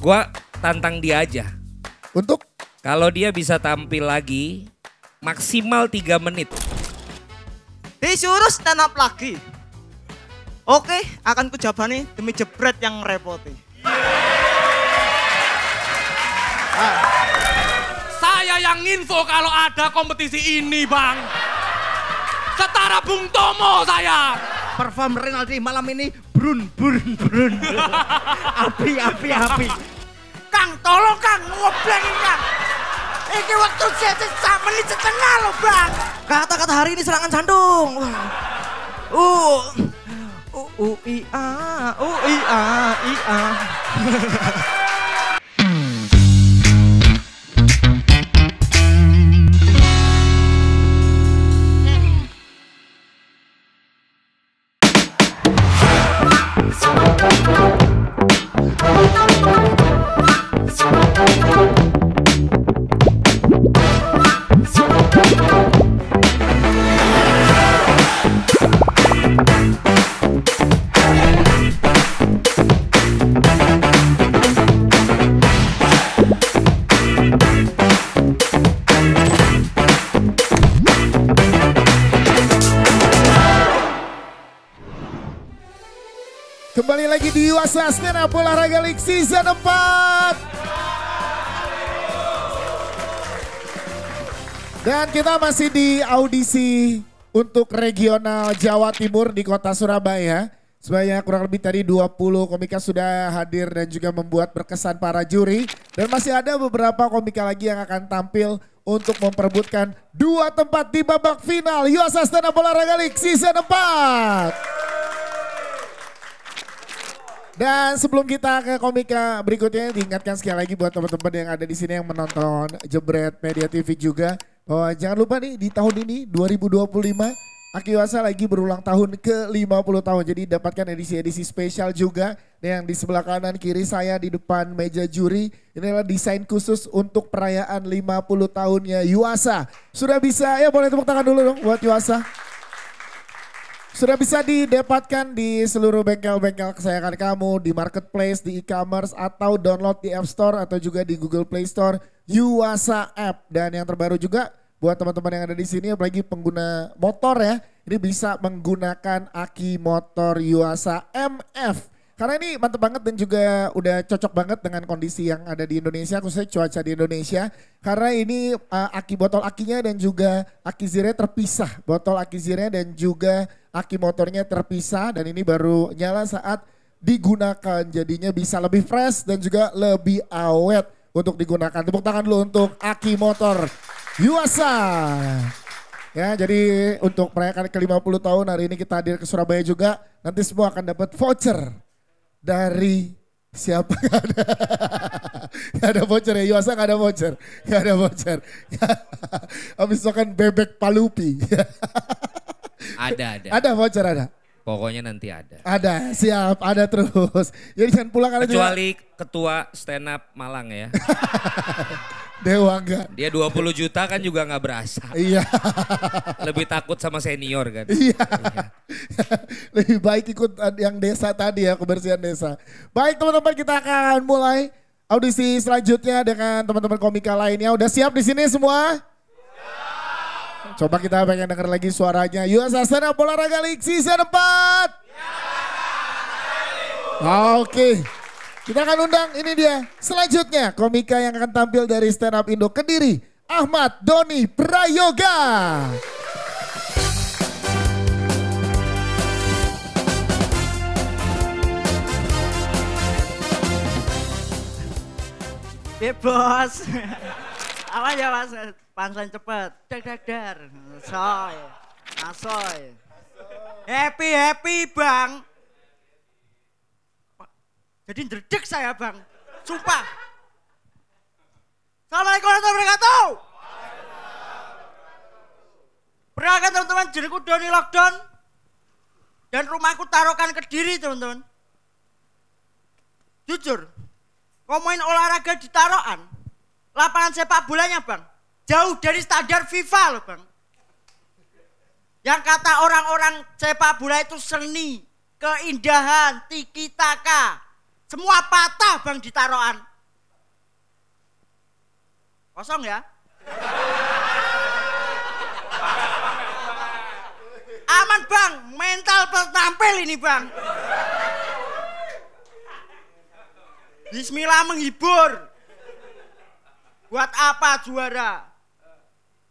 Gua tantang dia aja. Untuk? Kalau dia bisa tampil lagi maksimal 3 menit. Disuruh stand up lagi. Oke, akan kujabani demi jebret yang repoti. Saya yang info kalau ada kompetisi ini, Bang. Setara Bung Tomo saya. Perform Renaldi malam ini brun. Api. Kang, tolong Kang, ngobleng Kang. Ini waktu saya 1 menit setengah loh Bang. Kata-kata hari ini serangan jantung. Ia. Kembali lagi di Yuasa Stand Up Olahraga League Season 4. Dan kita masih di audisi untuk regional Jawa Timur di kota Surabaya. Sebanyak kurang lebih tadi 20 komika sudah hadir dan juga membuat berkesan para juri. Dan masih ada beberapa komika lagi yang akan tampil untuk memperebutkan 2 tempat di babak final Yuasa Stand Up Olahraga League Season 4. Dan sebelum kita ke komika berikutnya, diingatkan sekali lagi buat teman-teman yang ada di sini yang menonton Jebret Media TV juga, bahwa jangan lupa nih di tahun ini 2025 Aki Yuasa lagi berulang tahun ke 50 tahun. Jadi dapatkan edisi-edisi spesial juga. Dan yang di sebelah kanan kiri saya di depan meja juri, ini adalah desain khusus untuk perayaan 50 tahunnya Yuasa. Sudah bisa, ya boleh tepuk tangan dulu dong buat Yuasa. Sudah bisa didapatkan di seluruh bengkel-bengkel kesayangan kamu, di marketplace, di e-commerce, atau download di App Store atau juga di Google Play Store, Yuasa App. Dan yang terbaru juga buat teman-teman yang ada di sini, apalagi pengguna motor ya, ini bisa menggunakan aki motor Yuasa MF. Karena ini mantep banget dan juga udah cocok banget dengan kondisi yang ada di Indonesia, khususnya cuaca di Indonesia. Karena ini aki botol akinya dan juga aki zirnya terpisah. Botol aki zirnya dan juga aki motornya terpisah dan ini baru nyala saat digunakan. Jadinya bisa lebih fresh dan juga lebih awet untuk digunakan. Tepuk tangan dulu untuk aki motor Yuasa. Ya, jadi untuk merayakan ke-50 tahun hari ini kita hadir ke Surabaya juga. Nanti semua akan dapat voucher. Dari siapa? Gak ada voucher ya, Yuasa gak ada voucher. Gak ada voucher. Habis itu kan bebek palupi. Ada. Ada voucher ada? Pokoknya nanti ada. Ada, siap, ada terus. Jadi jangan pulang karena kecuali ketua stand up Malang ya. Dewa enggak. Dia 20 juta kan juga gak berasa. Iya. Lebih takut sama senior kan. Iya. Lebih baik ikut yang desa tadi ya, kebersihan desa. Baik teman-teman, kita akan mulai audisi selanjutnya dengan teman-teman komika lainnya. Udah siap di sini semua? Coba kita pengen denger lagi suaranya. Yuasa Stand Up Olahraga League Season 4. Oke. Kita akan undang, ini dia selanjutnya komika yang akan tampil dari Stand Up Indo Kediri, Ahmad Doni Prayoga. Bebas. Apa ya Mas? Pansan cepet. Dar. Soy. Asoy. Happy Bang. Jadi ndredeg saya Bang. Sumpah. Assalamualaikum warahmatullahi wabarakatuh. Perkenalkan teman-teman, jenengku Doni Lockdown. Dan rumahku Tarokan Kediri teman-teman. Jujur, ngomongin olahraga di Tarokan, lapangan sepak bolanya Bang, jauh dari standar FIFA loh Bang. Yang kata orang-orang sepak bola itu seni, keindahan, tiki taka, semua patah Bang di Tarokan. Kosong ya. Aman bang, mental tampil ini bang. Bismillah menghibur. Buat apa juara?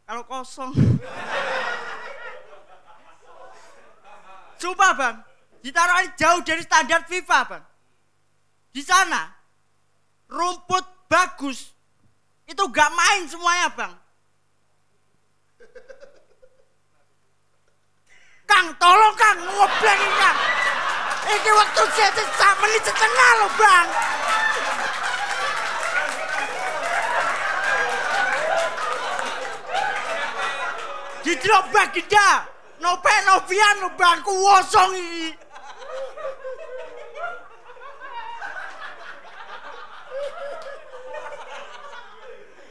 Kalau kosong. Coba bang, ditaruh jauh dari standar FIFA bang. Di sana, rumput bagus. Itu gak main semuanya bang. Kang, tolong Kang, ngobleng ini Kang. Ini waktu saya menit setengah loh bang. Di drop baginda, Novian lo bang, kuwosong ini.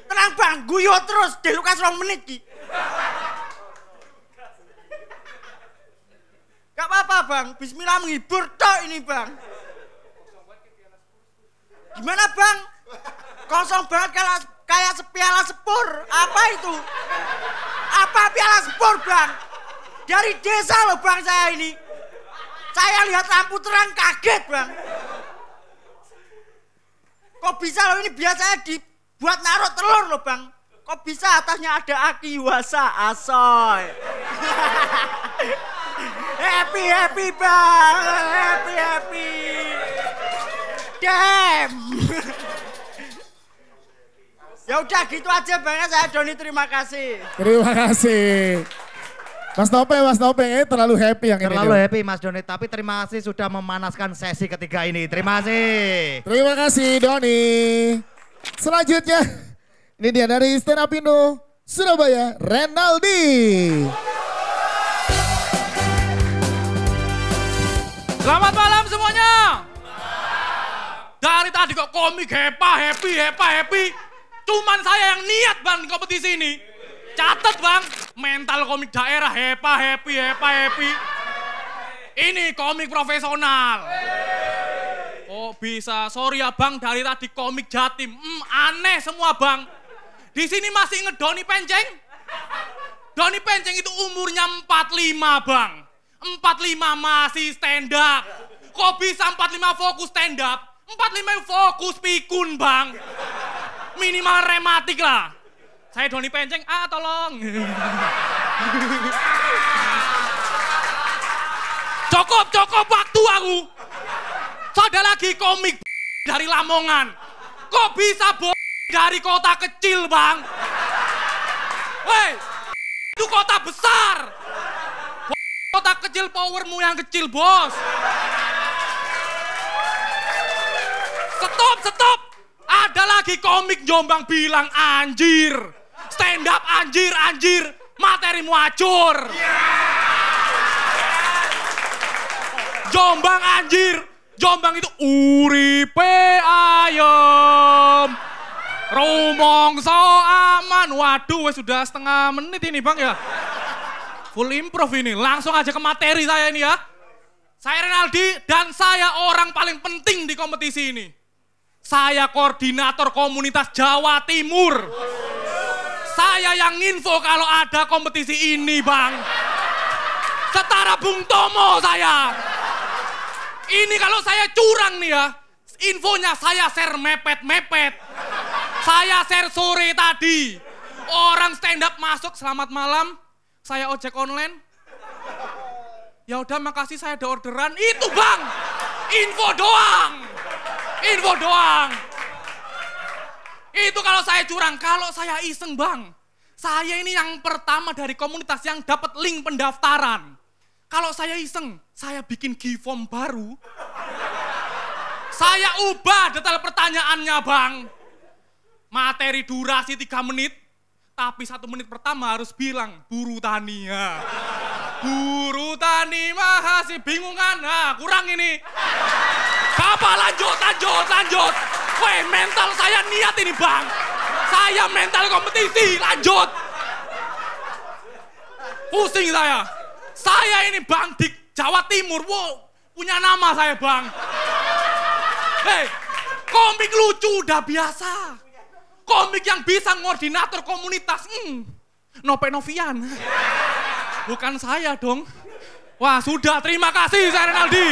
Tenang bang, guyo terus, di Lukas 2 menit ki. Gak apa-apa bang, bismillah menghibur toh ini bang. Gimana bang? Kosong banget kayak piala sepur. Apa itu? Apa piala sepur bang? Dari desa loh bang saya ini. Saya lihat lampu terang kaget bang. Kok bisa loh ini biasanya dibuat naruh telur loh bang. Kok bisa atasnya ada aki wasa asoy. Happy bang, happy. Damn. Ya udah gitu aja bang, saya Doni terima kasih. Terima kasih. Mas Topeng terlalu happy yang ini. Terlalu happy Mas Doni, tapi terima kasih sudah memanaskan sesi ketiga ini. Terima kasih. Terima kasih Doni. Selanjutnya, ini dia dari Stand Up Indo, Surabaya, Renaldi. Selamat malam semuanya. Dari tadi kok komik happy. Cuman saya yang niat bang di kompetisi ini. Catat bang, mental komik daerah happy. Ini komik profesional. Oh bisa, sorry ya bang, dari tadi komik Jatim. Aneh semua bang. Di sini masih inget Doni Penceng? Doni Penceng itu umurnya 45 bang. 45 masih stand up. Kok bisa 45 fokus stand up? 45 fokus pikun bang. Minimal rematik lah. Saya Doni Penceng, tolong. Cukup waktu aku. Ada lagi komik dari Lamongan. Kok bisa dari kota kecil bang? Woi, itu kota besar. Kota kecil powermu yang kecil bos. Stop. Ada lagi komik Jombang bilang anjir. Stand up anjir. Materimu acur. Jombang anjir. Jombang itu uripe ayam. Rumongso aman. Waduh, sudah setengah menit ini bang ya. Full improv ini. Langsung aja ke materi saya ini ya. Saya Renaldi dan saya orang paling penting di kompetisi ini. Saya koordinator komunitas Jawa Timur. Saya yang info kalau ada kompetisi ini bang. Setara Bung Tomo saya. Ini kalau saya curang nih ya. Infonya saya share mepet. Saya share sore tadi. Orang stand up masuk, selamat malam. Saya ojek online. Ya udah makasih saya ada orderan. Itu bang. Info doang. Itu kalau saya curang. Kalau saya iseng bang. Saya ini yang pertama dari komunitas yang dapat link pendaftaran. Kalau saya iseng, saya bikin G-form baru. Saya ubah detail pertanyaannya bang. Materi durasi 3 menit. Tapi 1 menit pertama harus bilang buru tani ya. Buru tani masih bingung kan? Nah kurang ini. Bapak lanjut. Weh mental saya niat ini bang. Saya mental kompetisi, lanjut. Pusing saya. Saya ini bang di Jawa Timur. Wow, punya nama saya bang. Hei, komik lucu udah biasa. Komik yang bisa ngordinator komunitas. Nope Novian. Bukan saya dong. Wah sudah, terima kasih saya Renaldi.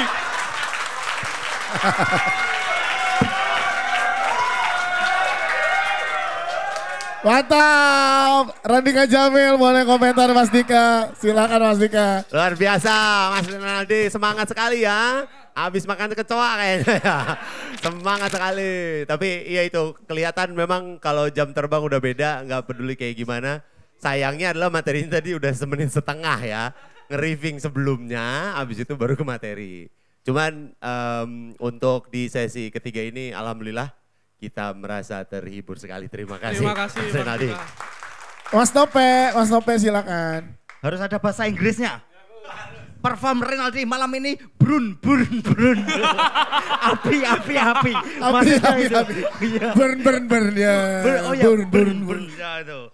Mantap, Randika Jamil boleh komentar Mas Dika, silakan Mas Dika. Luar biasa Mas Renaldi, semangat sekali ya. Habis makan kecoa kayaknya ya. Semangat sekali. Tapi iya itu kelihatan memang kalau jam terbang udah beda, nggak peduli kayak gimana. Sayangnya adalah materinya tadi udah semenit setengah ya. Nge-riffing sebelumnya, habis itu baru ke materi. Cuman untuk di sesi ketiga ini alhamdulillah kita merasa terhibur sekali. Terima kasih. Terima kasih Mas Renaldi. Mas Nope silakan. Harus ada bahasa Inggrisnya. Perform Renaldi malam ini brun. api. Maksudnya itu. Iya. Burn ya. Oh ya, burn. Ya itu.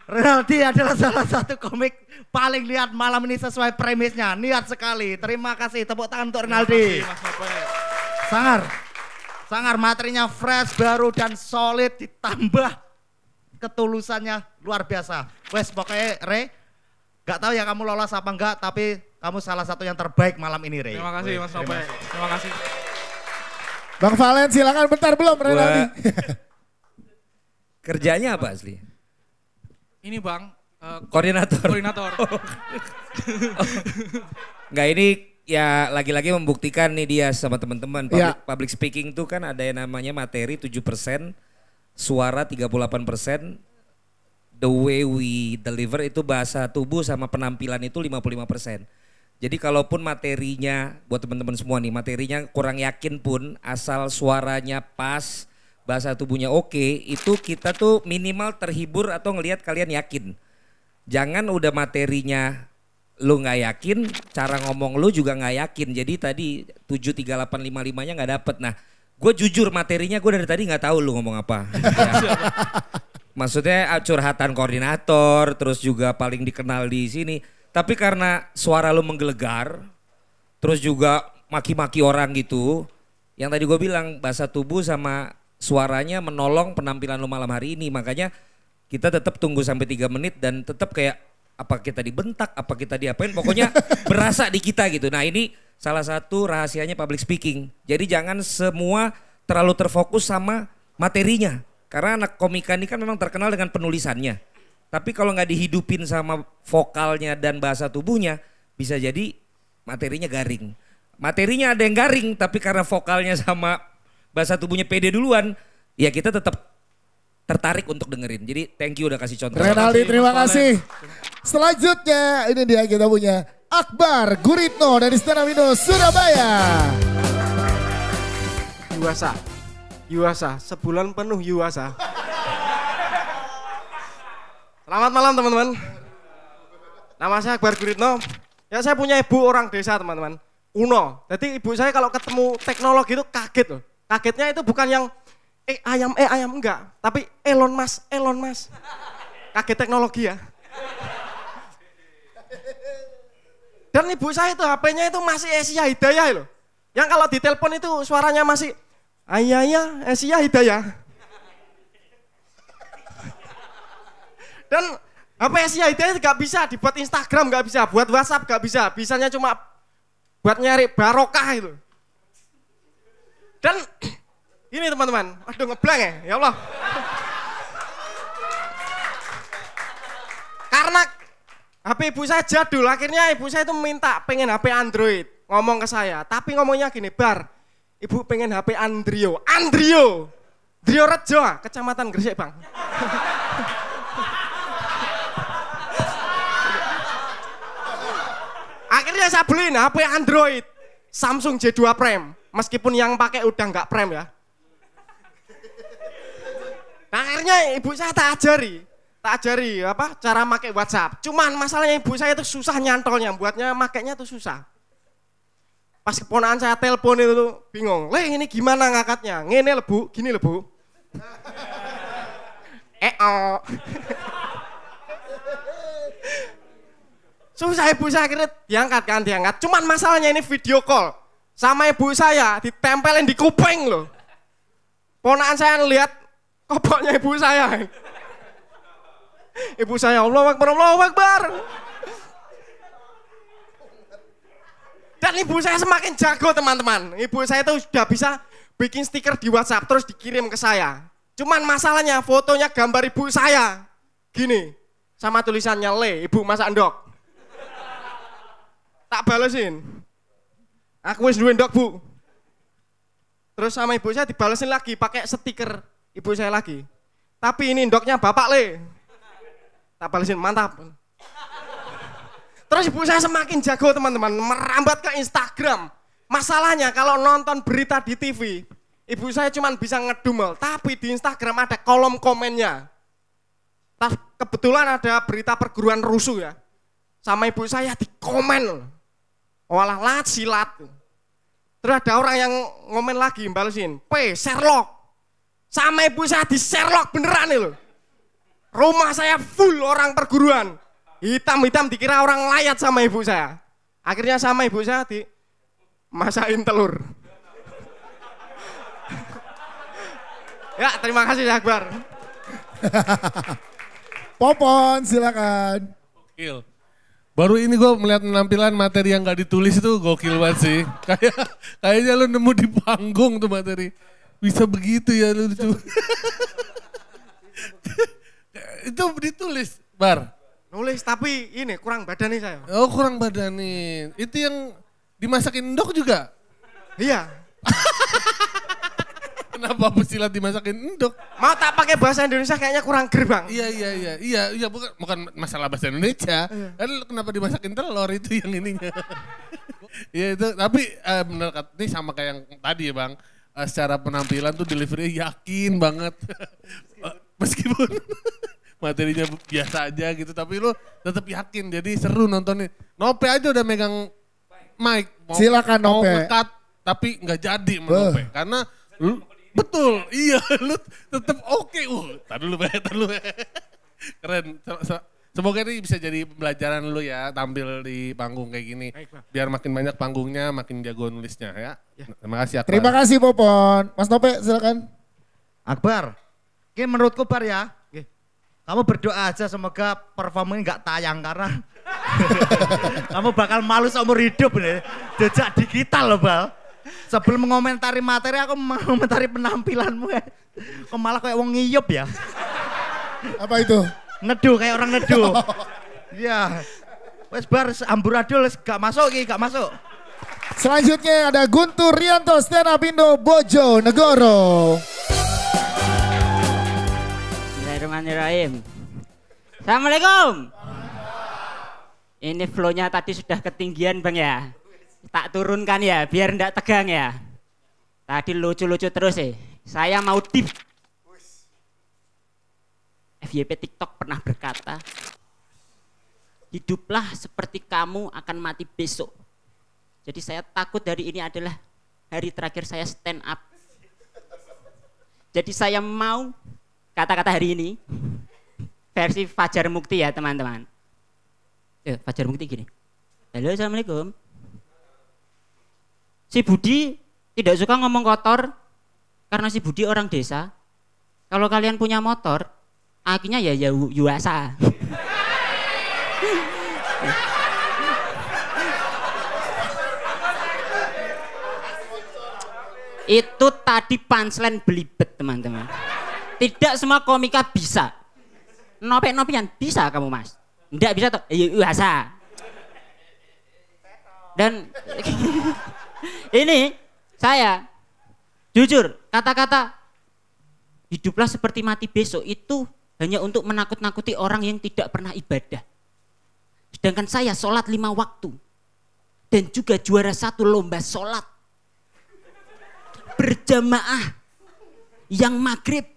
Renaldi adalah salah satu komik paling lihat malam ini sesuai premisnya. Niat sekali. Terima kasih. Tepuk tangan untuk Renaldi. Sangar materinya fresh, baru dan solid ditambah ketulusannya luar biasa. Wes pokoknya Re, gak tahu ya kamu lolos apa enggak, tapi kamu salah satu yang terbaik malam ini Re. Terima kasih Mas Nope. Terima kasih. Bang Valen silakan, bentar belum Renaldi. Kerjanya apa asli? Ini Bang. Koordinator. Enggak, ini ya lagi-lagi membuktikan nih dia sama teman-teman. Public speaking tuh kan ada yang namanya materi 7%, suara 38%, the way we deliver itu bahasa tubuh sama penampilan itu 55%. Jadi kalaupun materinya, buat teman-teman semua nih, materinya kurang yakin pun asal suaranya pas, bahasa tubuhnya oke, itu kita tuh minimal terhibur atau ngelihat kalian yakin. Jangan udah materinya lu nggak yakin, cara ngomong lu juga nggak yakin. Jadi tadi 73855-nya nggak dapet. Nah, gue jujur materinya gue dari tadi nggak tahu lu ngomong apa. Ya. Maksudnya curhatan koordinator, terus juga paling dikenal di sini. Tapi karena suara lu menggelegar, terus juga maki-maki orang gitu. Yang tadi gue bilang bahasa tubuh sama suaranya menolong penampilan lu malam hari ini. Makanya kita tetap tunggu sampai 3 menit dan tetap kayak apa kita dibentak, apa kita diapain, pokoknya berasa di kita gitu. Nah ini salah satu rahasianya public speaking. Jadi jangan semua terlalu terfokus sama materinya. Karena anak komika ini kan memang terkenal dengan penulisannya. Tapi kalau nggak dihidupin sama vokalnya dan bahasa tubuhnya, bisa jadi materinya garing. Materinya ada yang garing, tapi karena vokalnya sama bahasa tubuhnya pede duluan, ya kita tetap tertarik untuk dengerin. Jadi thank you udah kasih contoh. Renaldi terima kasih. Selanjutnya ini dia kita punya Akbar Guritno dari Stand Up Indo Surabaya. Yuasa, sebulan penuh Yuasa. Selamat malam teman-teman. Nama saya Akbar Guritno. Ya saya punya ibu orang desa teman-teman. Kuno. Jadi ibu saya kalau ketemu teknologi itu kaget loh. Kagetnya itu bukan yang ayam enggak, tapi Elon Musk. Kaget teknologi ya. Dan ibu saya itu HP-nya itu masih Asia Hidayah loh. Yang kalau ditelepon itu suaranya masih ayah Asia Hidayah. Dan HP Asia Hidayah nggak bisa dibuat Instagram, nggak bisa, buat WhatsApp nggak bisa. Bisanya cuma buat nyari barokah itu. Dan ini teman-teman, aduh ngeblank ya Allah. Karena HP ibu saya jadul, akhirnya ibu saya itu minta pengen HP Android. Ngomong ke saya, tapi ngomongnya gini, Bar, ibu pengen HP Andrio Rejo, Kecamatan Gresik Bang. Akhirnya saya beliin HP Android, Samsung J2 Prime, meskipun yang pakai udah nggak Prime ya. Nah, akhirnya ibu saya tak ajari apa cara pakai WhatsApp. Cuman masalahnya ibu saya itu susah nyantolnya, buatnya makainya tuh susah. Pas keponakan saya telepon itu tuh bingung. Ini gimana ngangkatnya? Ngene lebu, gini lebu. Susah ibu saya akhirnya diangkat. Cuman masalahnya ini video call. Sama ibu saya ditempelin di kuping loh. Ponakan saya lihat Kopoknya ibu saya. Ibu saya, Allahu Akbar, Allahu Akbar. Dan ibu saya semakin jago teman-teman. Ibu saya tuh sudah bisa bikin stiker di WhatsApp terus dikirim ke saya. Cuman masalahnya fotonya gambar ibu saya. Gini, sama tulisannya Le, ibu masak endok. Tak balesin. Aku wis duwe endok, Bu. Terus sama ibu saya dibalesin lagi pakai stiker ibu saya lagi. Tapi ini endoknya Bapak Le. Tak balesin, mantap. Terus ibu saya semakin jago teman-teman, merambat ke Instagram. Masalahnya kalau nonton berita di TV, ibu saya cuma bisa ngedumel, tapi di Instagram ada kolom komennya. Kebetulan ada berita perguruan rusuh ya. Sama ibu saya di komen. Walah lat silat. Terus ada orang yang ngomen lagi, balesin, Sherlock. Sama ibu saya di Sherlock beneran nih loh. Rumah saya full orang perguruan. Hitam-hitam dikira orang layat sama ibu saya. Akhirnya sama ibu saya dimasakin telur. Ya, terima kasih Akbar. Popon, silakan. Gokil. Baru ini gue melihat penampilan materi yang gak ditulis itu gokil banget sih. Kayaknya lu nemu di panggung tuh materi. Bisa begitu ya lu lucu. Itu ditulis, Bar. Nulis tapi ini kurang badan nih saya. Oh kurang badan nih. Itu yang dimasakin endok juga? Iya. Kenapa pesilat dimasakin endok? Mau tak pakai bahasa Indonesia kayaknya kurang gerbang. Iya bukan masalah bahasa Indonesia. Kan kenapa dimasakin telur itu yang ininya. Iya itu tapi benar ini sama kayak yang tadi ya Bang. Secara penampilan tuh delivery yakin banget. Meskipun materinya biasa aja gitu, tapi lu tetap yakin, jadi seru nontonnya. Nope aja udah megang mic. Silakan Nope. Mau nge-cut, tapi nggak jadi sama Nope. Karena lu, betul, iya lu tetap oke. Tar dulu. Keren. Semoga ini bisa jadi pembelajaran lu ya, tampil di panggung kayak gini. Biar makin banyak panggungnya, makin jago nulisnya ya. Terima kasih Akbar. Terima kasih Popon. Mas Nope silakan. Akbar, ini menurutku Bar ya. Kamu berdoa aja semoga perform ini gak tayang karena kamu bakal malu seumur hidup nih. Jejak digital loh Bal. Sebelum mengomentari materi aku mengomentari penampilanmu ya. Kok malah kayak wong ngiyup ya. Apa itu? Neduh kayak orang neduh. Iya. Wes Bar amburadul gak masuk iki, gak masuk. Selanjutnya ada Guntur Rianto stand up Indo Bojonegoro. Bismillahirrahmanirrahim. Assalamualaikum. Ini flow-nya tadi sudah ketinggian Bang ya. Tak turunkan ya biar enggak tegang ya. Tadi lucu-lucu terus Saya mau deep. FYP TikTok pernah berkata, hiduplah seperti kamu akan mati besok. Jadi saya takut hari ini adalah hari terakhir saya stand up. Jadi saya mau kata-kata hari ini versi Fajar Mukti ya teman-teman. Fajar Mukti gini. Halo assalamualaikum. Si Budi tidak suka ngomong kotor karena si Budi orang desa. Kalau kalian punya motor, akhirnya ya yuasa. Itu tadi punchline belibet teman-teman. Tidak semua komika bisa. Nope-nopian bisa kamu Mas. Enggak bisa toh, biasa. Dan ini saya jujur kata-kata hiduplah seperti mati besok itu hanya untuk menakut-nakuti orang yang tidak pernah ibadah. Sedangkan saya sholat 5 waktu dan juga juara 1 lomba sholat berjamaah yang maghrib.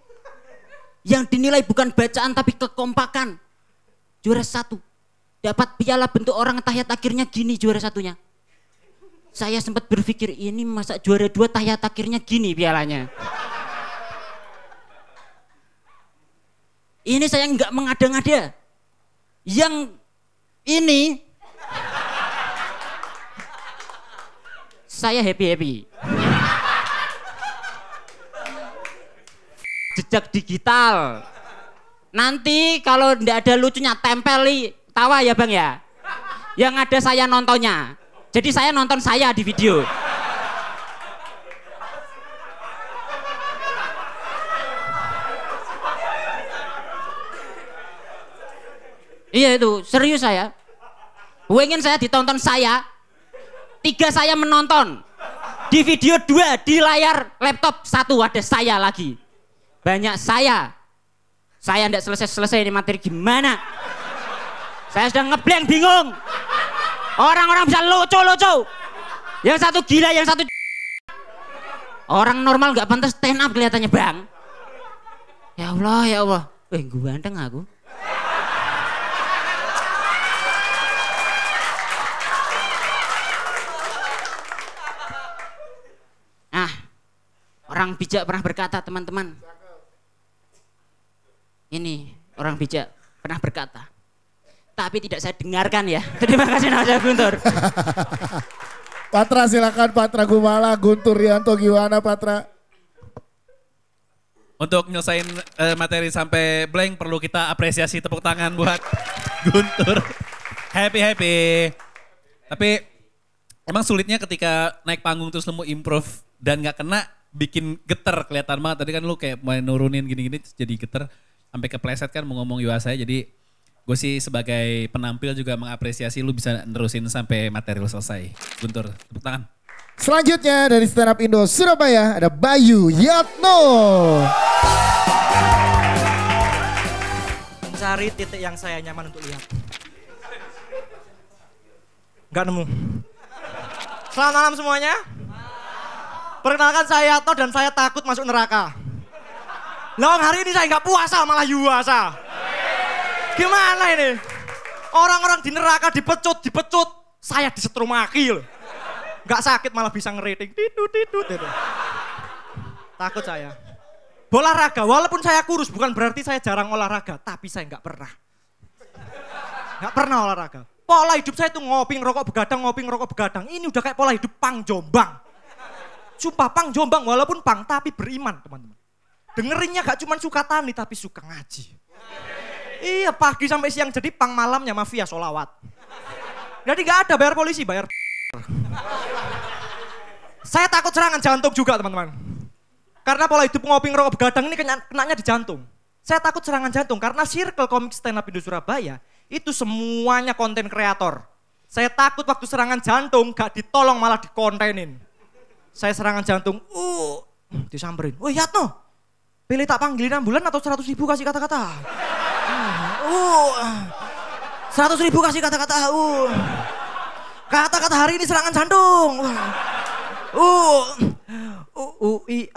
Yang dinilai bukan bacaan tapi kekompakan. Juara 1. Dapat piala bentuk orang tahiyat akhirnya gini juara 1-nya. Saya sempat berpikir ini masa juara 2 tahiyat akhirnya gini pialanya. Ini saya enggak mengada-ngada. Yang ini saya happy-happy. jejak digital. Nanti kalau ndak ada lucunya tempeli tawa ya Bang ya. Yang ada saya nontonnya. Jadi saya nonton saya di video. Iya itu, serius saya. Pengen saya ditonton saya. 3 saya menonton. Di video 2 di layar laptop 1 ada saya lagi. Banyak saya. Saya ndak selesai-selesai ini materi gimana. Saya sedang ngeblank bingung. Orang-orang bisa lucu-lucu. Yang satu gila, yang satu orang normal nggak pantas stand up kelihatannya Bang. Ya Allah, ya Allah. Gue ganteng aku. Nah, orang bijak pernah berkata teman-teman. Ini orang bijak pernah berkata. Tapi tidak saya dengarkan ya. Terima kasih Mas Guntur. Patra silakan Patra Gumala, Guntur Rianto gimana Patra? Untuk nyelesain materi sampai blank perlu kita apresiasi tepuk tangan buat Guntur. Happy. Tapi emang sulitnya ketika naik panggung terus lu mau improve dan gak kena bikin geter kelihatan banget. Tadi kan lu kayak main nurunin gini-gini jadi geter sampai kepleset kan mau ngomong saya. Jadi gue sih sebagai penampil juga mengapresiasi lu bisa nerusin sampai materi lu selesai. Guntur, tepuk tangan. Selanjutnya dari Stand Up Indo Surabaya ada Bayu Yatno. Mencari titik yang saya nyaman untuk lihat. Gak nemu. Selamat malam semuanya. Perkenalkan saya Yatno dan saya takut masuk neraka. Loh hari ini saya nggak puasa malah yuasa. Gimana ini? Orang-orang di neraka dipecut. Saya disetrumaki loh. Nggak sakit malah bisa ngerating. Tidut. Takut saya. Olahraga, walaupun saya kurus bukan berarti saya jarang olahraga. Tapi saya nggak pernah. Nggak pernah olahraga. Pola hidup saya itu ngopi, ngerokok, begadang. Ini udah kayak pola hidup pang Jombang. Sumpah pang Jombang walaupun pang tapi beriman teman-teman. Dengerinnya gak cuma suka tani tapi suka ngaji. Iya pagi sampai siang jadi pang malamnya mafia solawat. Jadi gak ada bayar polisi, bayar. Saya takut serangan jantung juga teman-teman. Karena pola hidup ngopi, ngerokok, begadang ini kenanya di jantung. Saya takut serangan jantung karena circle komik stand up Indo Surabaya itu semuanya konten kreator. Saya takut waktu serangan jantung gak ditolong malah dikontenin. Saya serangan jantung, disamperin. Woi Yatno, pilih tak panggilin ambulan atau 100.000 kasih kata-kata. 100.000 kasih kata-kata. Kata-kata hari ini serangan jantung. Ia.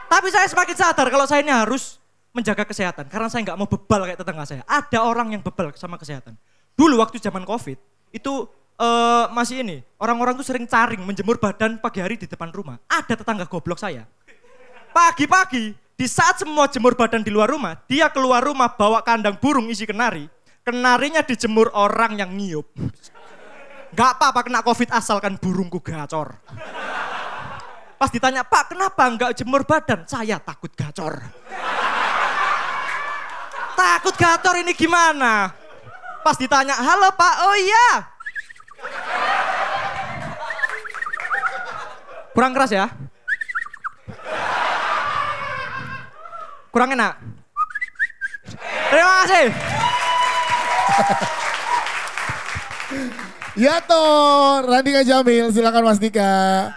Tapi saya semakin sadar kalau saya ini harus menjaga kesehatan. Karena saya nggak mau bebal kayak tetangga saya. Ada orang yang bebal sama kesehatan. Dulu waktu zaman COVID, itu masih ini. Orang-orang tuh sering caring menjemur badan pagi hari di depan rumah. Ada tetangga goblok saya. Pagi-pagi, di saat semua jemur badan di luar rumah, dia keluar rumah bawa kandang burung isi kenari. Kenarinya dijemur orang yang ngiyup. Gak apa-apa kena COVID asalkan burungku gacor. Pas ditanya, Pak kenapa nggak jemur badan? Saya takut gacor. Takut gacor ini gimana? Pas ditanya, halo Pak, oh iya. Kurang keras ya? Kurang enak? Terima kasih. Yato, Randika Jamil, silakan Mas Dika.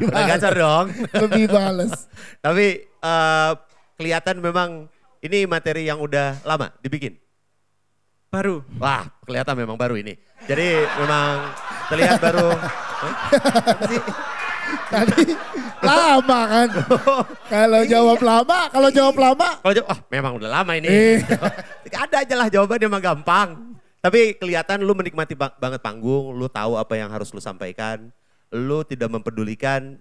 Gacor dong. Lebih bales. Tapi kelihatan memang ini materi yang udah lama dibikin. Baru. Wah, kelihatan memang baru ini. Jadi memang terlihat baru. Tadi lama kan. Kalau jawab lama. Memang udah lama ini. Ada aja lah jawabannya emang gampang. Tapi kelihatan lu menikmati banget panggung, lu tahu apa yang harus lu sampaikan. Lu tidak mempedulikan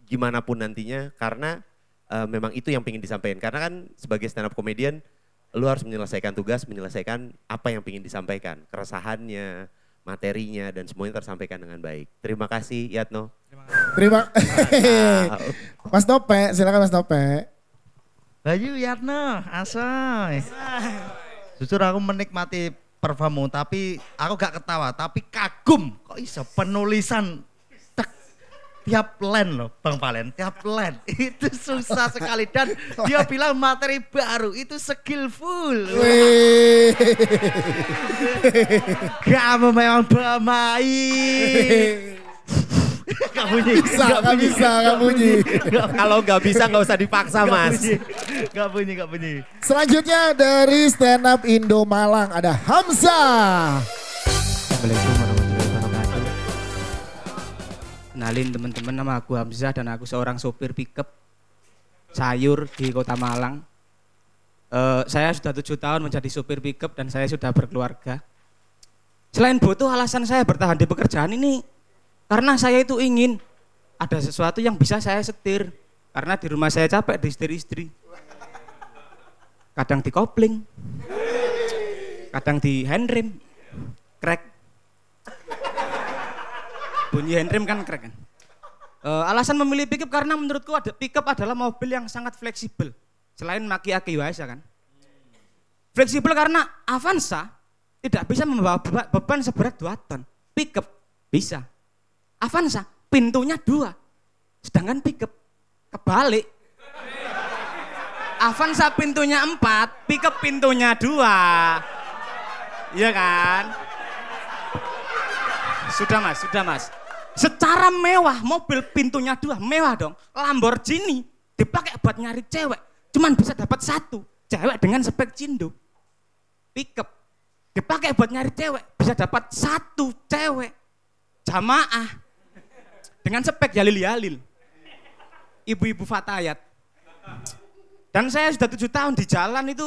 gimana pun nantinya karena memang itu yang pengen disampaikan. Karena kan sebagai stand up comedian lu harus menyelesaikan tugas, menyelesaikan apa yang ingin disampaikan, keresahannya, materinya, dan semuanya tersampaikan dengan baik. Terima kasih Yatno. Terima Mas Nope, silakan Mas Nope. Bayu Yatno, asoy. Jujur aku menikmati performmu, tapi aku gak ketawa, tapi kagum. Kok iso penulisan tiap line loh Bang Valen, tiap line itu susah sekali dan dia bilang materi baru itu skillful. Kamu memang pemain. Gak bunyi. Gak bunyi. Kalau gak bisa gak usah dipaksa Mas. Gak bunyi. Selanjutnya dari Stand Up Indo Malang ada Hamzah. Assalamualaikum warahmatullahi wabarakatuh. Kenalin teman-teman, nama aku Hamzah dan aku seorang sopir pickup sayur di Kota Malang. Saya sudah 7 tahun menjadi sopir pickup dan saya sudah berkeluarga. Selain butuh, alasan saya bertahan di pekerjaan ini karena saya itu ingin ada sesuatu yang bisa saya setir. Karena di rumah saya capek di istri-istri. Kadang di kopling, kadang di handrem, crack. Bunyi handrem kan crack kan. Alasan memilih pickup karena menurutku pickup adalah mobil yang sangat fleksibel. Selain maki-aki Iwasa kan. Fleksibel karena Avanza tidak bisa membawa beban seberat 2 ton. Pickup bisa. Avanza pintunya 2. Sedangkan pickup kebalik. Avanza pintunya 4, pickup pintunya 2. Iya kan? Sudah mas. Secara mewah, mobil pintunya 2, mewah dong. Lamborghini dipakai buat nyari cewek, cuman bisa dapat 1 cewek dengan spek Cindo. Pickup dipakai buat nyari cewek, bisa dapat 1 cewek jamaah dengan spek Yalil. Ibu-ibu fatayat. Dan saya sudah 7 tahun di jalan itu,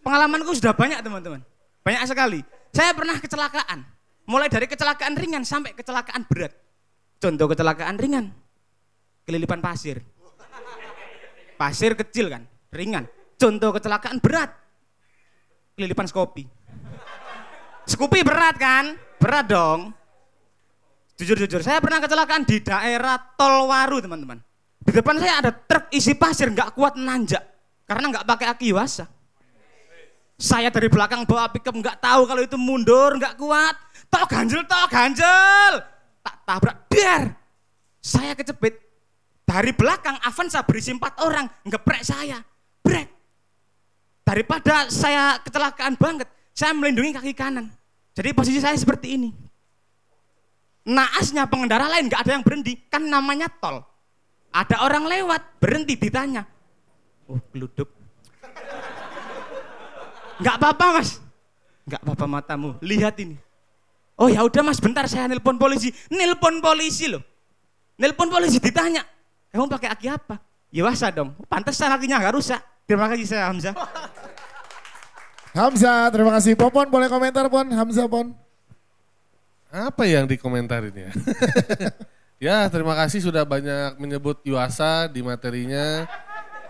pengalamanku sudah banyak teman-teman. Banyak sekali. Saya pernah kecelakaan. Mulai dari kecelakaan ringan sampai kecelakaan berat. Contoh kecelakaan ringan, kelilipan pasir. Pasir kecil kan, ringan. Contoh kecelakaan berat, kelilipan Skopi. Skopi berat kan? Berat dong. Jujur, saya pernah kecelakaan di daerah Tolwaru teman-teman. Di depan saya ada truk isi pasir, nggak kuat nanjak. Karena nggak pakai aki Iwasa. Saya dari belakang bawa pickup, nggak tahu kalau itu mundur, nggak kuat. Tok ganjel. Tak tabrak, biar. Saya kecepit. Dari belakang Avanza berisi 4 orang, ngeprek saya. Brek. Daripada saya kecelakaan banget, saya melindungi kaki kanan. Jadi posisi saya seperti ini. Naasnya pengendara lain nggak ada yang berhenti, kan namanya tol. Ada orang lewat, berhenti ditanya. Oh, geluduk. Nggak apa-apa mas. Nggak apa-apa matamu, lihat ini. Oh ya udah mas, bentar saya nelpon polisi. Nelpon polisi loh. Nelpon polisi ditanya, kamu pakai aki apa? Iwasa dong. Pantesan akinya nggak rusak. Terima kasih saya Hamzah. Hamzah, terima kasih. Popon boleh komentar Pon, Hamzah Pon. Apa yang dikomentarin ya? Ya terima kasih sudah banyak menyebut Iwasa di materinya.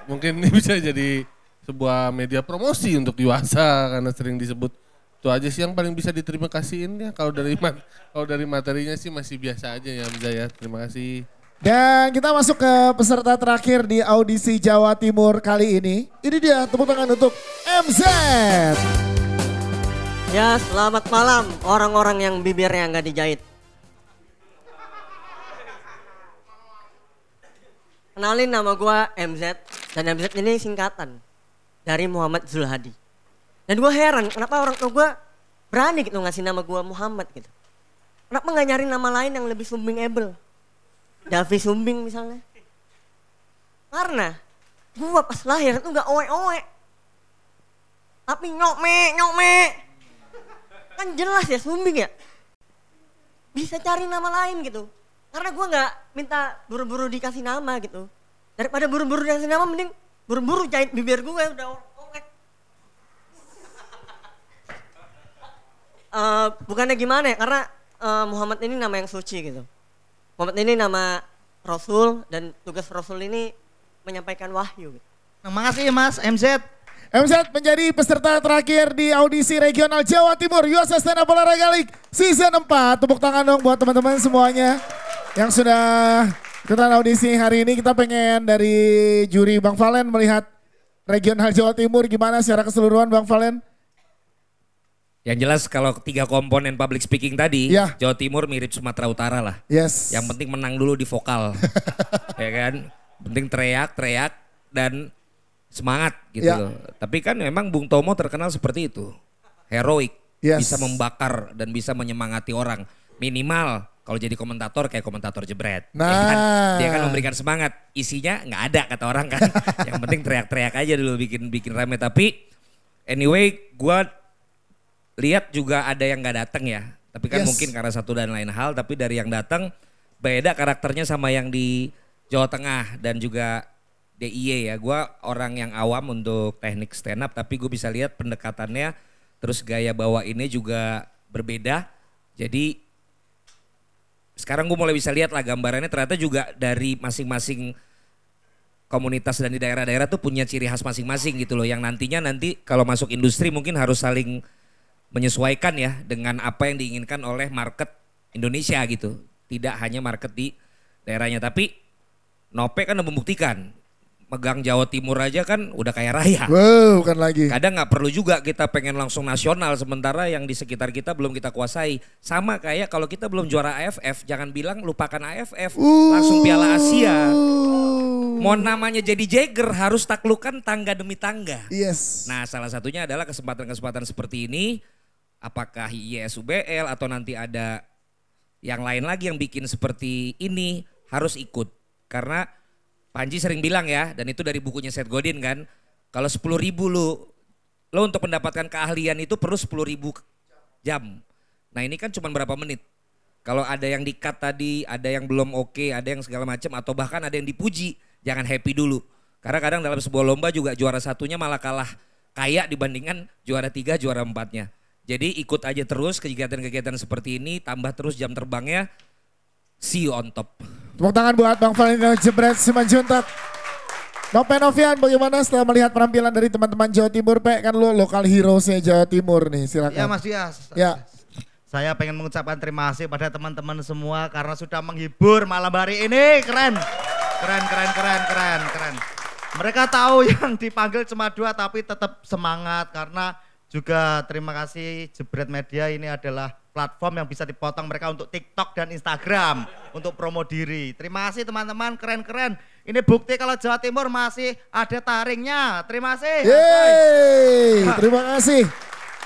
Mungkin ini bisa jadi sebuah media promosi untuk Iwasa karena sering disebut. Itu aja sih yang paling bisa diterima kasihin ya. Kalau dari materinya sih masih biasa aja ya Hamzah ya. Terima kasih. Dan kita masuk ke peserta terakhir di audisi Jawa Timur kali ini. Ini dia tepuk tangan untuk MZ. Ya selamat malam orang-orang yang bibirnya nggak dijahit. Kenalin nama gua MZ dan MZ ini singkatan dari Muhammad Zulhadi. Dan gue heran kenapa orang tua gue berani gitu ngasih nama gue Muhammad gitu. Kenapa gak nyari nama lain yang lebih sumbing-able? Davi Sumbing misalnya. Karena gue pas lahir itu gak owe-owe. Tapi nyokme. Kan jelas ya Sumbing ya. Bisa cari nama lain gitu. Karena gue gak minta buru-buru dikasih nama gitu. Daripada buru-buru dikasih nama mending buru-buru jahit bibir gue udah. Bukannya gimana ya, karena Muhammad ini nama yang suci gitu. Muhammad ini nama Rasul dan tugas Rasul ini menyampaikan wahyu. Gitu. Nah, makasih Mas MZ. MZ menjadi peserta terakhir di audisi regional Jawa Timur USA Stand Up Olahraga League Season 4. Tepuk tangan dong buat teman-teman semuanya yang sudah ikutan audisi hari ini. Kita pengen dari juri Bang Valen melihat regional Jawa Timur gimana secara keseluruhan Bang Valen? Yang jelas kalau 3 komponen public speaking tadi, Jawa Timur mirip Sumatera Utara lah. Yes. Yang penting menang dulu di vokal. Ya kan? Penting teriak dan semangat gitu loh. Tapi kan memang Bung Tomo terkenal seperti itu. Heroik, bisa membakar dan bisa menyemangati orang. Minimal kalau jadi komentator kayak komentator jebret. Nah. Ya kan? Dia kan memberikan semangat. Isinya nggak ada kata orang kan. Yang penting teriak-teriak aja dulu bikin rame. Tapi anyway gua lihat juga ada yang nggak datang ya. Tapi kan mungkin karena satu dan lain hal. Tapi dari yang datang beda karakternya sama yang di Jawa Tengah dan juga DIY ya. Gue orang yang awam untuk teknik stand up tapi gue bisa lihat pendekatannya terus gaya bawa ini juga berbeda. Jadi sekarang gue mulai bisa lihat lah gambarannya ternyata juga dari masing-masing komunitas dan di daerah-daerah tuh punya ciri khas masing-masing gitu loh. Yang nanti kalau masuk industri mungkin harus saling menyesuaikan ya dengan apa yang diinginkan oleh market Indonesia gitu. Tidak hanya market di daerahnya tapi Nope kan udah membuktikan. Megang Jawa Timur aja kan udah kaya raya. Wow, bukan lagi. Kadang nggak perlu juga kita pengen langsung nasional sementara yang di sekitar kita belum kita kuasai. Sama kayak kalau kita belum juara AFF, jangan bilang lupakan AFF, langsung Piala Asia. Mau namanya jadi Jagger harus taklukkan tangga demi tangga. Yes. Nah, salah satunya adalah kesempatan-kesempatan seperti ini. Apakah ISUBL atau nanti ada yang lain lagi yang bikin seperti ini harus ikut. Karena Panji sering bilang ya, dan itu dari bukunya Seth Godin kan, kalau 10.000 lo untuk mendapatkan keahlian itu perlu 10.000 jam. Nah ini kan cuma berapa menit. Kalau ada yang di-cut tadi, ada yang belum oke, ada yang segala macam, atau bahkan ada yang dipuji, jangan happy dulu. Karena kadang dalam sebuah lomba juga juara satunya malah kalah kaya dibandingkan juara 3, juara 4-nya. Jadi ikut aja terus kegiatan-kegiatan seperti ini, tambah terus jam terbangnya, see you on top. Tepuk tangan buat Bang Valentino Jebret Simanjuntak. Nope Novian bagaimana setelah melihat penampilan dari teman-teman Jawa Timur, Pak? Kan lu lokal heroesnya Jawa Timur nih, silakan. Ya Mas Dias. Ya. Saya pengen mengucapkan terima kasih pada teman-teman semua karena sudah menghibur malam hari ini. Keren. Keren. Mereka tahu yang dipanggil cuma 2 tapi tetap semangat karena juga terima kasih Jebret Media ini adalah platform yang bisa dipotong mereka untuk TikTok dan Instagram untuk promo diri. Terima kasih teman-teman, keren-keren. Ini bukti kalau Jawa Timur masih ada taringnya. Terima kasih. Yeay, terima kasih.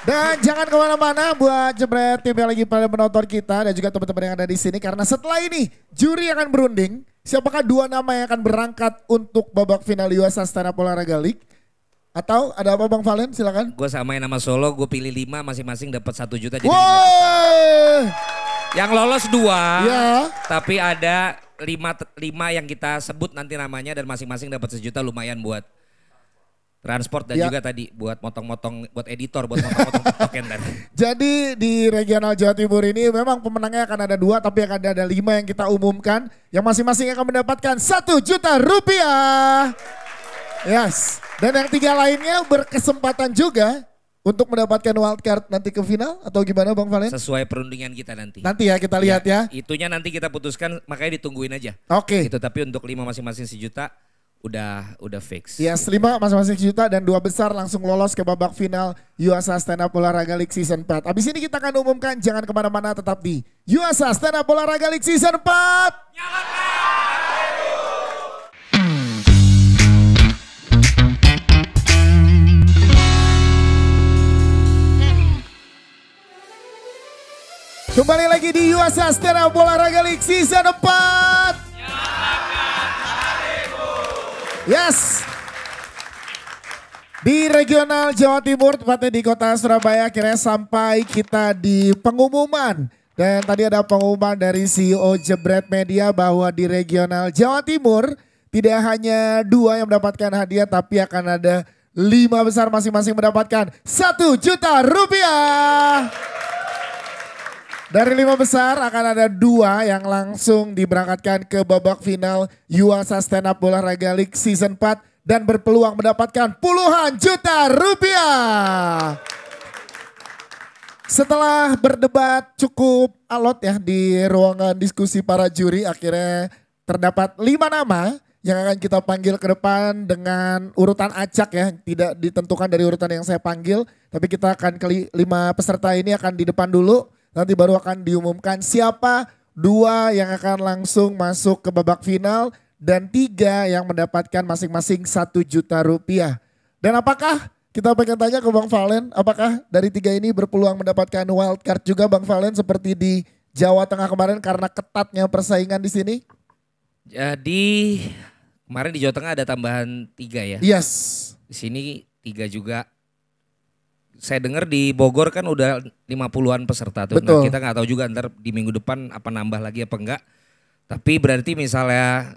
Dan jangan kemana-mana buat Jebret tim yang lagi pada menonton kita dan juga teman-teman yang ada di sini karena setelah ini juri akan berunding siapakah 2 nama yang akan berangkat untuk babak final USA Stand Up Olahraga League. Atau ada apa Bang Valen, silakan. Gue samain nama Solo, gue pilih 5 masing-masing dapat 1 juta. Jadi yang lolos 2, tapi ada 5 yang kita sebut nanti namanya dan masing-masing dapat 1 juta lumayan buat transport dan juga tadi buat motong-motong, buat editor, buat motong-motong token dan. Jadi di regional Jawa Timur ini memang pemenangnya akan ada 2 tapi akan ada 5 yang kita umumkan. Yang masing-masing akan mendapatkan 1 juta rupiah. Yes, dan yang 3 lainnya berkesempatan juga untuk mendapatkan wildcard nanti ke final atau gimana Bang Valen? Sesuai perundingan kita nanti. Nanti ya kita lihat ya. Itunya nanti kita putuskan makanya ditungguin aja. Oke. Itu tapi untuk 5 masing-masing 1 juta udah fix. Yes, 5 masing-masing 1 juta dan 2 besar langsung lolos ke babak final USA Stand Up Olahraga League Season 4. Abis ini kita akan umumkan, jangan kemana-mana tetap di USA Stand Up Olahraga League Season 4. Nyalakan! Kembali lagi di USA Stand Up Olahraga League Season 4. Yes. Di regional Jawa Timur, tepatnya di kota Surabaya, akhirnya sampai kita di pengumuman. Dan tadi ada pengumuman dari CEO Jebret Media bahwa di regional Jawa Timur tidak hanya 2 yang mendapatkan hadiah, tapi akan ada 5 besar masing-masing mendapatkan 1 juta rupiah. Dari 5 besar akan ada 2 yang langsung diberangkatkan ke babak final USA Stand Up Olahraga League Season 4. dan berpeluang mendapatkan puluhan juta rupiah. Setelah berdebat cukup alot ya di ruangan diskusi para juri, akhirnya terdapat 5 nama yang akan kita panggil ke depan dengan urutan acak ya. Tidak ditentukan dari urutan yang saya panggil, tapi kita akan 5 peserta ini akan di depan dulu. Nanti baru akan diumumkan siapa 2 yang akan langsung masuk ke babak final dan 3 yang mendapatkan masing-masing 1 juta rupiah. Dan apakah kita pengen tanya ke Bang Valen, apakah dari 3 ini berpeluang mendapatkan wild card juga Bang Valen seperti di Jawa Tengah kemarin karena ketatnya persaingan di sini? Jadi kemarin di Jawa Tengah ada tambahan 3 ya? Yes. Di sini 3 juga. Saya dengar di Bogor kan udah 50-an peserta tuh. Betul. Nah, kita nggak tahu juga ntar di minggu depan apa nambah lagi apa enggak. Tapi berarti misalnya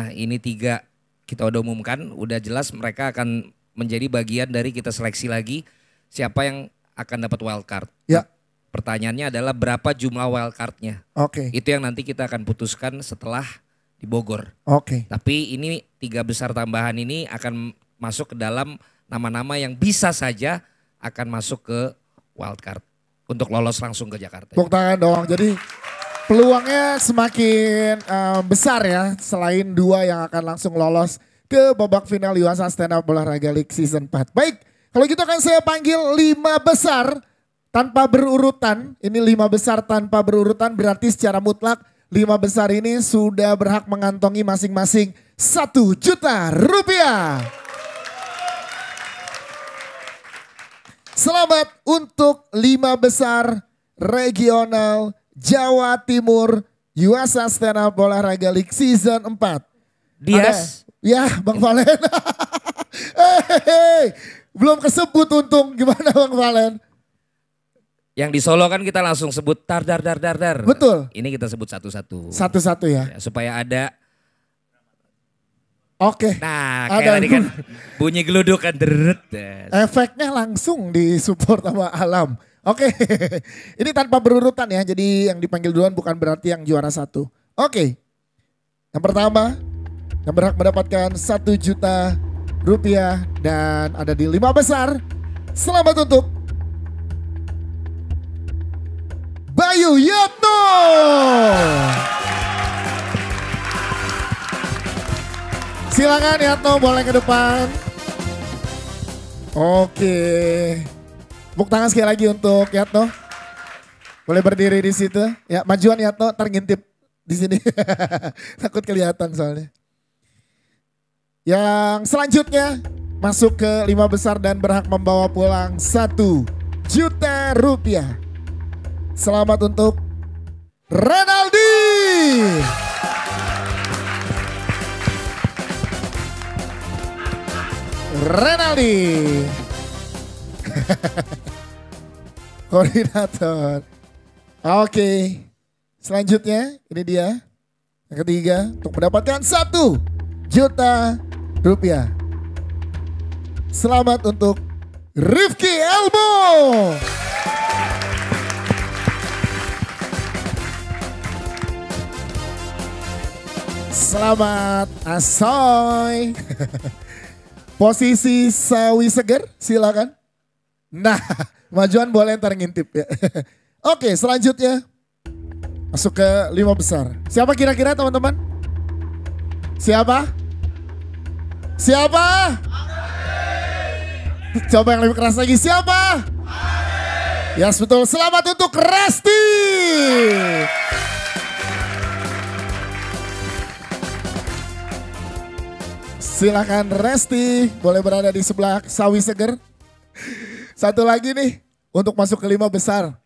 ini 3 kita udah umumkan, udah jelas mereka akan menjadi bagian dari kita seleksi lagi siapa yang akan dapat wild card. Ya. Pertanyaannya adalah berapa jumlah wild cardnya. Oke. Itu yang nanti kita akan putuskan setelah di Bogor. Oke. Tapi ini 3 besar tambahan ini akan masuk ke dalam nama-nama yang bisa saja akan masuk ke wild card untuk lolos langsung ke Jakarta. Tepuk tangan dong. Jadi peluangnya semakin besar ya, selain 2 yang akan langsung lolos ke babak final Yuasa Stand Up Olahraga League Season 4. Baik, kalau gitu akan saya panggil 5 besar tanpa berurutan. Ini 5 besar tanpa berurutan berarti secara mutlak 5 besar ini sudah berhak mengantongi masing-masing 1 juta rupiah. Selamat untuk 5 besar regional Jawa Timur Yuasa Stand Up Olahraga League Season 4. Dias. Ya Bang Valen. Belum kesebut untung, gimana Bang Valen? Yang di Solo kan kita langsung sebut dar. Betul. Ini kita sebut satu-satu. Satu-satu ya. Supaya ada. Oke. Nah ada kayak tadi kan bunyi geluduk kan. Efeknya langsung disupport sama alam. Oke. Ini tanpa berurutan ya. Jadi yang dipanggil duluan bukan berarti yang juara 1. Oke. Yang pertama yang berhak mendapatkan 1 juta rupiah dan ada di 5 besar. Selamat untuk Bayu Yatno. Silakan Yatno boleh ke depan. Oke. Tepuk tangan sekali lagi untuk Yatno. Boleh berdiri di situ. Ya, majuan Yatno, ntar ngintip di sini. Takut kelihatan soalnya. Yang selanjutnya masuk ke 5 besar dan berhak membawa pulang 1 juta rupiah. Selamat untuk Renaldi. Renaldi. Koordinator. Oke. Selanjutnya ini dia. Yang ketiga untuk mendapatkan 1 juta rupiah. Selamat untuk Rifki Elmo. Selamat Asoy. Posisi sawi seger silakan. Nah majuan boleh ntar ngintip ya. Oke selanjutnya masuk ke 5 besar. Siapa kira-kira teman-teman? Siapa? Siapa? Coba yang lebih keras lagi. Siapa? Yes betul. Selamat untuk Resti. Silakan Resti. Boleh berada di sebelah sawi seger. Satu lagi nih. Untuk masuk ke 5 besar.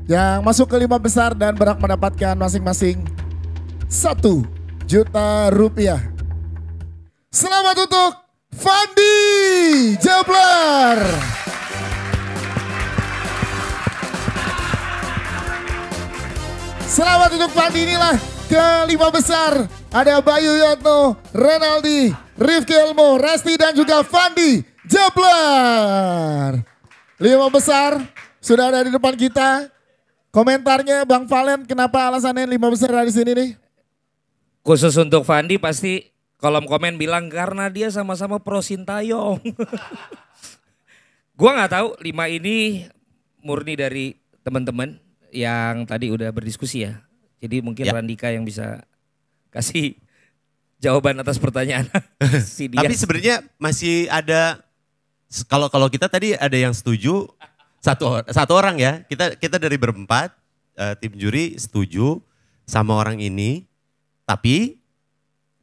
Yang masuk ke 5 besar dan berhak mendapatkan masing-masing 1 juta rupiah. Selamat untuk Fandi Jablar. Selamat untuk Fandi, inilah ke 5 besar. Ada Bayu Yatno, Renaldi, Rifki Elmo, Resti dan juga Fandi Jablar. 5 besar sudah ada di depan kita. Komentarnya Bang Valen, kenapa alasannya 5 besar ada di sini nih? Khusus untuk Fandi pasti kolom komen bilang karena dia sama-sama pro Sintayong. Gua nggak tahu 5 ini murni dari teman-teman yang tadi udah berdiskusi ya. Jadi mungkin Randika yang bisa kasih jawaban atas pertanyaan si dia. Tapi sebenarnya masih ada, kalau kita tadi ada yang setuju satu orang ya. Kita dari berempat tim juri setuju sama orang ini, tapi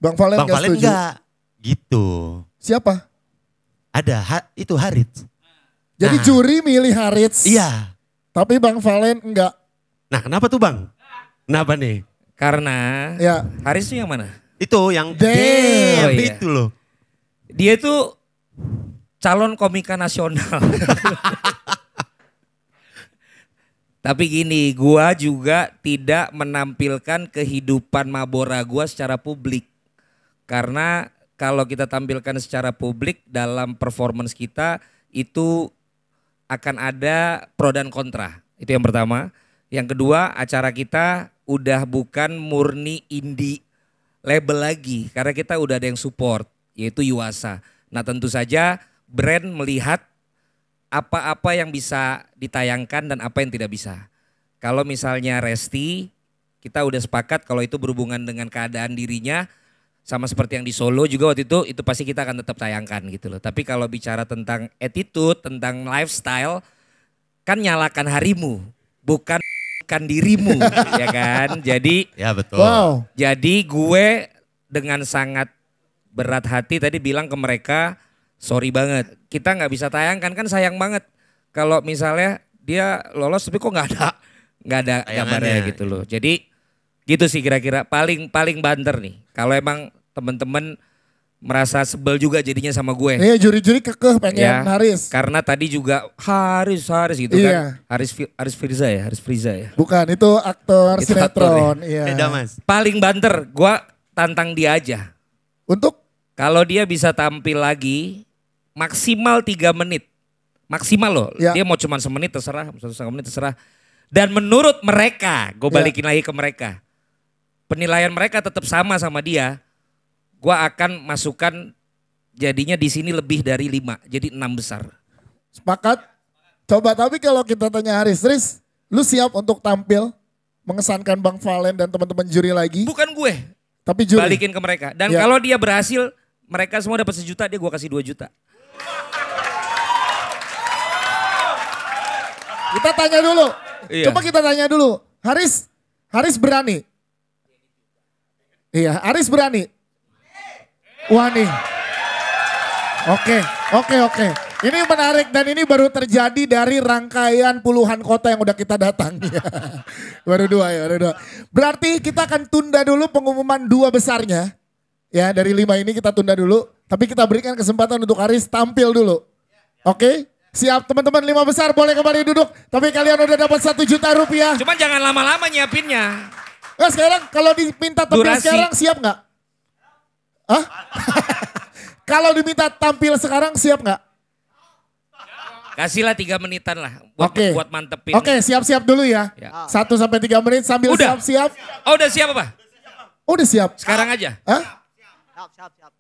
Bang Valen enggak gitu. Siapa? Ada itu Harits. Jadi juri milih Harits. Iya. Tapi Bang Valen enggak. Nah kenapa tuh Bang? Kenapa nih? Karena ya. Harits itu yang mana? Itu yang Damn. Oh, iya. itu loh. Dia itu calon komika nasional. Tapi gini, gua juga tidak menampilkan kehidupan Mabora gua secara publik. Karena kalau kita tampilkan secara publik dalam performance kita itu akan ada pro dan kontra. Itu yang pertama. Yang kedua, acara kita udah bukan murni indie label lagi. Karena kita udah ada yang support, yaitu Yuasa. Nah tentu saja brand melihat apa-apa yang bisa ditayangkan dan apa yang tidak bisa. Kalau misalnya Resti, kita udah sepakat kalau itu berhubungan dengan keadaan dirinya, sama seperti yang di Solo juga waktu itu pasti kita akan tetap tayangkan gitu loh. Tapi kalau bicara tentang attitude, tentang lifestyle, kan nyalakan harimu, bukan dirimu, ya kan? Jadi, ya betul. Wow. Jadi gue dengan sangat berat hati tadi bilang ke mereka, sorry banget, kita nggak bisa tayangkan, kan sayang banget kalau misalnya dia lolos tapi kok nggak ada gambarnya gitu loh. Jadi gitu sih kira-kira paling banter nih. Kalau emang temen-temen merasa sebel juga jadinya sama gue. Iya juri-juri kekeh pengen Ya, Haris. karena tadi juga Haris gitu Iya. kan. Haris Firza ya. Bukan, itu aktor Itu sinetron. aktor Iya. Beda Mas. Paling banter, gue tantang dia aja. Untuk? Kalau dia bisa tampil lagi maksimal 3 menit. Maksimal loh, Ya. dia mau cuma semenit terserah, 1,5 menit terserah. Dan menurut mereka, gue balikin lagi ke mereka. Penilaian mereka tetap sama dia. Gue akan masukkan jadinya di sini lebih dari 5, jadi 6 besar. Sepakat? Coba tapi kalau kita tanya Haris, Riz, lu siap untuk tampil mengesankan Bang Valen dan teman-teman juri lagi? Bukan gue. Tapi juri. Balikin ke mereka. Dan Ya. kalau dia berhasil, mereka semua dapat 1 juta, dia gue kasih 2 juta. Kita tanya dulu. Iya. Coba kita tanya dulu. Haris berani? Iya, Haris berani? Wah nih. Oke. Ini menarik dan ini baru terjadi dari rangkaian puluhan kota yang udah kita datangi. baru dua. Berarti kita akan tunda dulu pengumuman 2 besarnya. Ya dari 5 ini kita tunda dulu. Tapi kita berikan kesempatan untuk Haris tampil dulu. Oke? Siap teman-teman 5 besar boleh kembali duduk. Tapi kalian udah dapat 1 juta rupiah. Cuman jangan lama-lama nyiapinnya. Nah, sekarang kalau diminta tampil Durasi. sekarang siap nggak? Hah? Kalau diminta tampil sekarang siap nggak? Kasihlah 3 menitan lah buat mantepin. Oke, siap-siap dulu ya. 1 sampai 3 menit sambil Udah. siap-siap. Oh udah siap apa? Udah siap. Sekarang aja. Hah?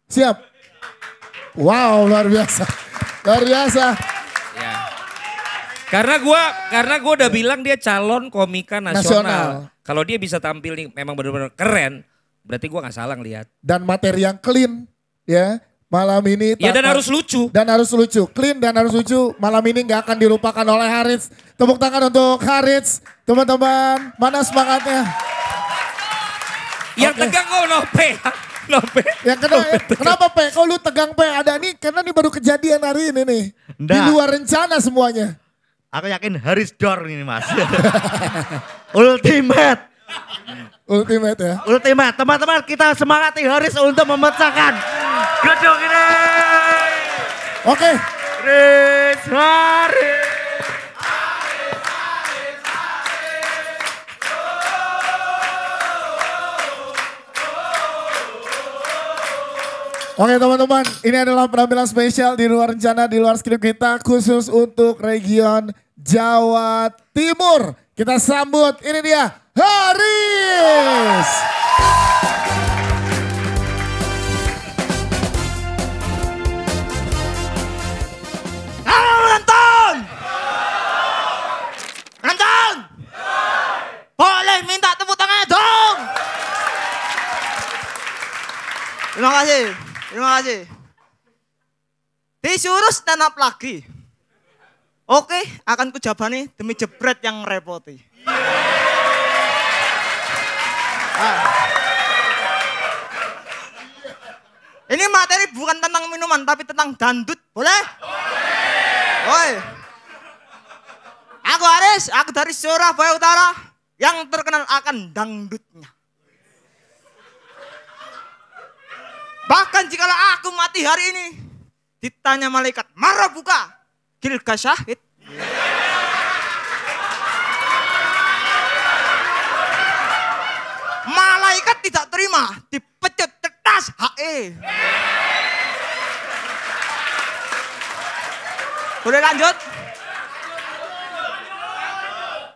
Siap. Wow, luar biasa. Luar biasa. Ya. Karena gua udah bilang dia calon komika nasional. Kalau dia bisa tampil nih memang benar-benar keren, berarti gua nggak salah ngelihat. Dan materi yang clean ya. Malam ini. Ya dan harus lucu. Dan harus lucu. Clean dan harus lucu. Malam ini nggak akan dilupakan oleh Haris. Tepuk tangan untuk Haris. Teman-teman, mana semangatnya? Yang tegang kok Nope. Nope. Yang kenapa Pe? Kok lu tegang Pe? Ada nih karena ini baru kejadian hari ini nih. Di Nggak. luar rencana semuanya. Aku yakin Haris Dor ini Mas. Ultimate. Ultimate ya. Ultimate. Teman-teman kita semangati Haris untuk memecahkan gedung ini. Oke. Haris. Oke teman-teman, ini adalah penampilan spesial di luar rencana, di luar skrip kita khusus untuk region Jawa Timur. Kita sambut, ini dia Haris. Terima kasih. Terima kasih. Disuruh stand up lagi. Oke, akan kujabani demi jebret yang repoti. Ini materi bukan tentang minuman, tapi tentang dangdut. Boleh? Boleh. Aku Aris, aku dari Surabaya Utara yang terkenal akan dangdutnya. Bahkan jika aku mati hari ini, ditanya malaikat, marah buka, Gilga syahid. Malaikat tidak terima, dipecut tetas HE. Boleh lanjut?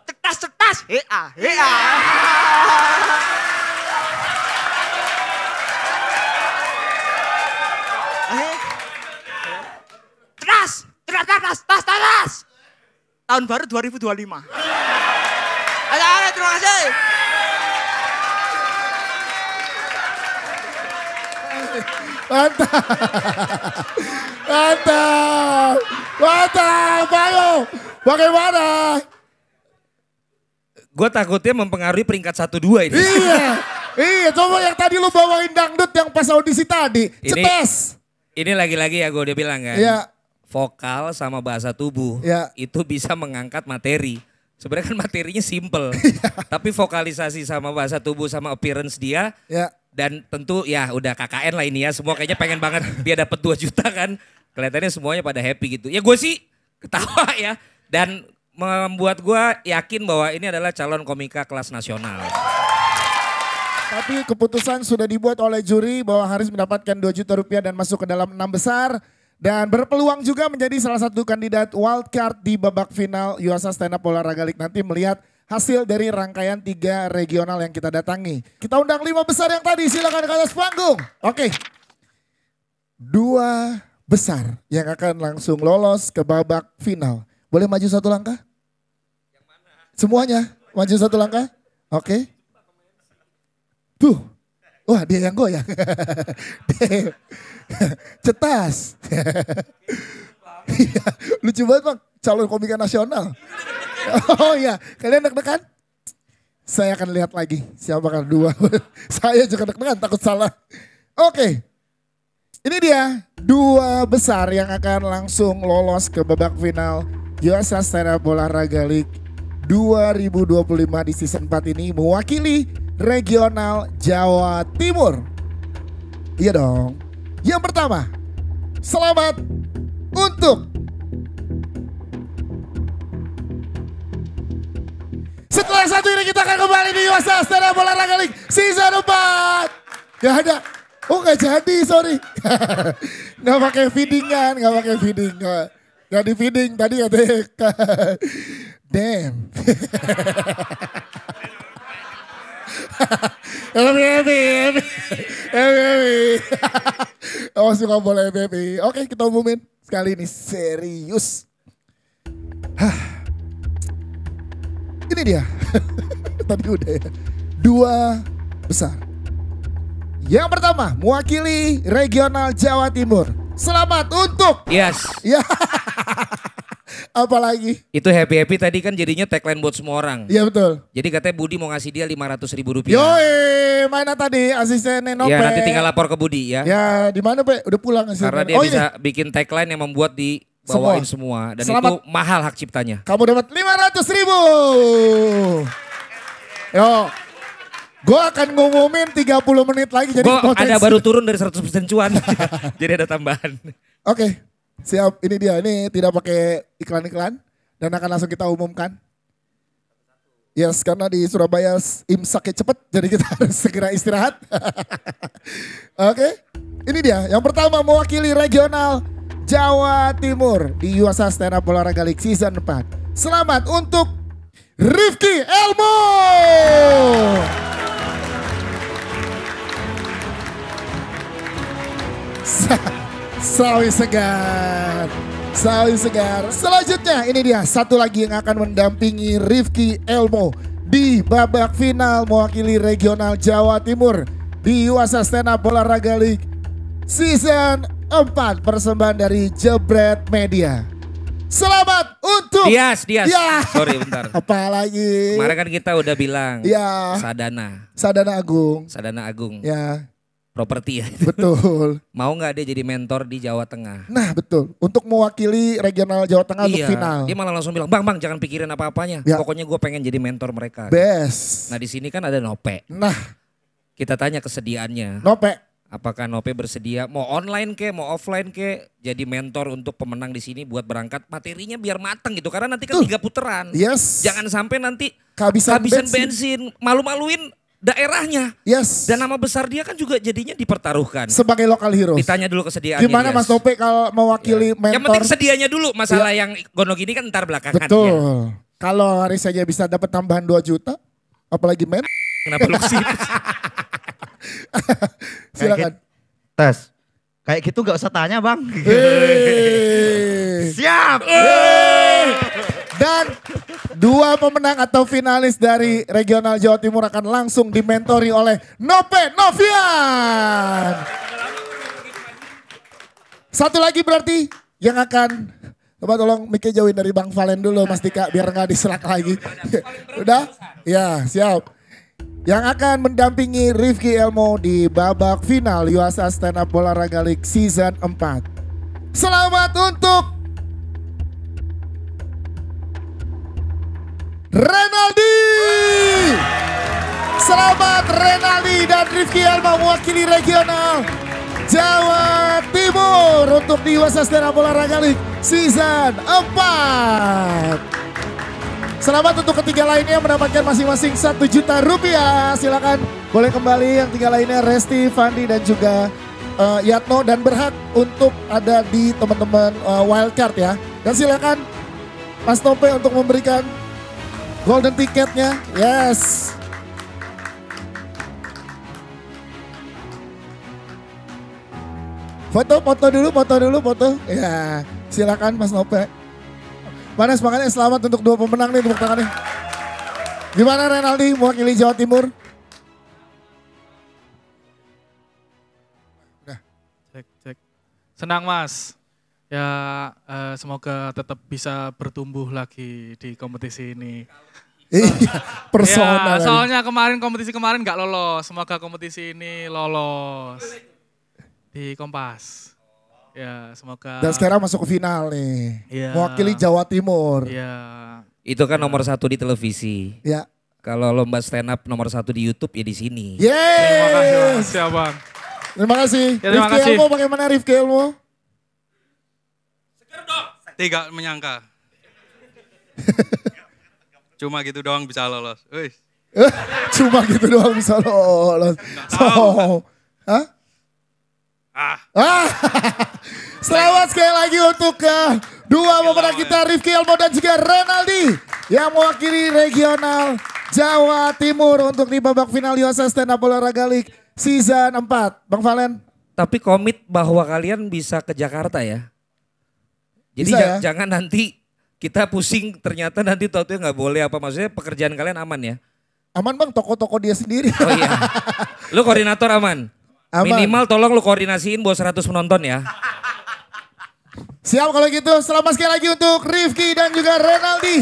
Tetas HA, HA. Tas. Tahun baru 2025. Ayo, terima kasih. Mantap, ayo. Bagaimana? Gue takutnya mempengaruhi peringkat 1-2 ini. Iya, coba yang tadi lu bawain dangdut yang pas audisi tadi. Cetes. Ini lagi-lagi ya gue udah bilang kan. Iya. Vokal sama bahasa tubuh itu bisa mengangkat materi. Sebenarnya kan materinya simple. Tapi vokalisasi sama bahasa tubuh sama appearance dia. Dan tentu ya udah KKN lah ini ya. Semua kayaknya pengen banget dia dapat 2 juta kan. Kelihatannya semuanya pada happy gitu. Ya gue sih ketawa ya. Dan membuat gue yakin bahwa ini adalah calon komika kelas nasional. Tapi keputusan sudah dibuat oleh juri bahwa Haris mendapatkan 2 juta rupiah dan masuk ke dalam 6 besar. Dan berpeluang juga menjadi salah satu kandidat wildcard di babak final USA Stand Up Olahraga League nanti melihat hasil dari rangkaian 3 regional yang kita datangi. Kita undang 5 besar yang tadi, silakan ke atas panggung. Oke. 2 besar yang akan langsung lolos ke babak final. Boleh maju 1 langkah? Yang mana? Semuanya maju 1 langkah? Oke. Tuh. Wah dia yang goyang. Cetas. Lucu banget bang, calon komika nasional. Oh iya, kalian deg-degan? Saya akan lihat lagi siapa kan 2. Saya juga deg-degan takut salah. Oke, ini dia 2 besar yang akan langsung lolos ke babak final USA Stand Up Olahraga League 2025 di season 4 ini mewakili regional Jawa Timur. Iya dong. Yang pertama, selamat untuk setelah 1 ini kita akan kembali di USA Stand Up Olahraga League season 4. Gak ada. Oh gak jadi, sorry. Gak pakai feedingan, gak pakai feeding. Gak di feeding tadi katanya. Damn. Happy. Oh suka bola happy. Oke kita umumin sekali ini serius. Ini dia. Tadi udah ya. 2 besar. Yang pertama mewakili regional Jawa Timur. Selamat untuk. Yes. Ya. Apalagi? Itu happy tadi kan jadinya tagline buat semua orang. Iya betul. Jadi katanya Budi mau ngasih dia 500.000 rupiah. Yoi, mana tadi asistennya Nope. Ya nanti tinggal lapor ke Budi ya. Ya di mana Pe? Udah pulang asisten. Karena dia bisa bikin tagline yang membuat dibawain semua. Dan selamat. Itu mahal hak ciptanya. Kamu dapat 500.000. Yo, gue akan ngumumin 30 menit lagi. Jadi ada baru turun dari 100% cuan. Jadi ada tambahan. Oke. Siap, ini dia. Ini tidak pakai iklan-iklan dan akan langsung kita umumkan. Yes, karena di Surabaya imsaknya cepet, jadi kita harus segera istirahat. Oke, ini dia. Yang pertama mewakili regional Jawa Timur di USA Stand Up Olahraga League Season 4. Selamat untuk Rifki Elmo. Sawi segar. Selanjutnya ini dia 1 lagi yang akan mendampingi Rifki Elmo di babak final mewakili regional Jawa Timur di USA Stand Up Olahraga League Season 4 persembahan dari Jebret Media. Selamat untuk Dias. Ya. Sorry bentar. Apalagi? Kemarin kan kita udah bilang Ya. Sadana Agung. Ya. Properti ya. Betul. Mau nggak dia jadi mentor di Jawa Tengah? Nah betul. Untuk mewakili regional Jawa Tengah untuk final. Dia malah langsung bilang, bang jangan pikirin apa-apanya. Ya. Pokoknya gue pengen jadi mentor mereka. Best. Nah di sini kan ada Nope. Nah. Kita tanya kesediaannya. Nope. Apakah Nope bersedia mau online ke, mau offline ke, jadi mentor untuk pemenang di sini buat berangkat materinya biar mateng gitu. Karena nanti kan 3 putaran. Yes. Jangan sampai nanti kehabisan bensin, malu-maluin daerahnya. Yes. Dan nama besar dia kan juga jadinya dipertaruhkan. Sebagai lokal hero. Ditanya dulu kesediaannya. Gimana Mas Nope kalau mewakili mentor? Yang penting sedianya dulu, masalah yang gonok ini kan ntar belakangan. Betul. Ya. Kalau hari saja bisa dapat tambahan 2 juta, apalagi Kenapa lu sih? Silakan. Tes. Kayak gitu gak usah tanya bang. Siap. Dan 2 pemenang atau finalis dari regional Jawa Timur akan langsung dimentori oleh Nope Novian. Satu lagi berarti yang akan, coba tolong mic-nya jauhin dari Bang Valen dulu Mas Dika biar gak diselak lagi. Udah? Ya siap. Yang akan mendampingi Rifki Elmo di babak final USA Stand Up Olahraga League Season 4. Selamat untuk Renaldi. Selamat Renaldi dan Rifki Elmo mewakili regional Jawa Timur untuk di USA Stand Up Olahraga League Season 4. Selamat untuk ketiga lainnya mendapatkan masing-masing 1 juta rupiah. Silakan boleh kembali yang 3 lainnya Resti, Fandi dan juga Yatno dan berhak untuk ada di teman-teman wildcard ya. Dan silakan Mas Nope untuk memberikan golden tiketnya. Yes. Foto dulu. Ya, silakan Mas Nope. Mana semangatnya, selamat untuk 2 pemenang nih, tepuk tangan nih. Gimana Renaldi mewakili Jawa Timur? Cek. Senang Mas. Ya semoga tetap bisa bertumbuh lagi di kompetisi ini. Personal. Ya, soalnya kompetisi kemarin nggak lolos. Semoga kompetisi ini lolos di Kompas. Ya, semoga. Dan sekarang masuk ke final nih. Ya. Mewakili Jawa Timur. Ya. Itu kan nomor 1 di televisi. Ya. Kalau lomba stand up nomor 1 di YouTube ya di sini. Yes. Terima kasih Mas, ya Bang. Terima kasih. Ya, terima Rifki kasih. Elmo, bagaimana Rifki Elmo? Tidak menyangka. Cuma gitu doang bisa lolos. Cuma gitu doang bisa lolos. Hah? Selamat sekali lagi untuk 2 pemenang kita Rifki Elmo dan juga Renaldi yang mewakili regional Jawa Timur untuk di babak final USA Stand Up Olahraga League Season 4. Bang Valen. Tapi komit bahwa kalian bisa ke Jakarta ya. Jadi Bisa, ya? jangan nanti kita pusing ternyata nanti tahu-tahu nggak boleh apa, maksudnya pekerjaan kalian aman ya? Aman Bang, toko-toko dia sendiri. Oh iya. Lu koordinator aman? Aman. Minimal tolong lu koordinasiin bawa 100 penonton ya. Siap kalau gitu, selamat sekali lagi untuk Rifki dan juga Renaldi.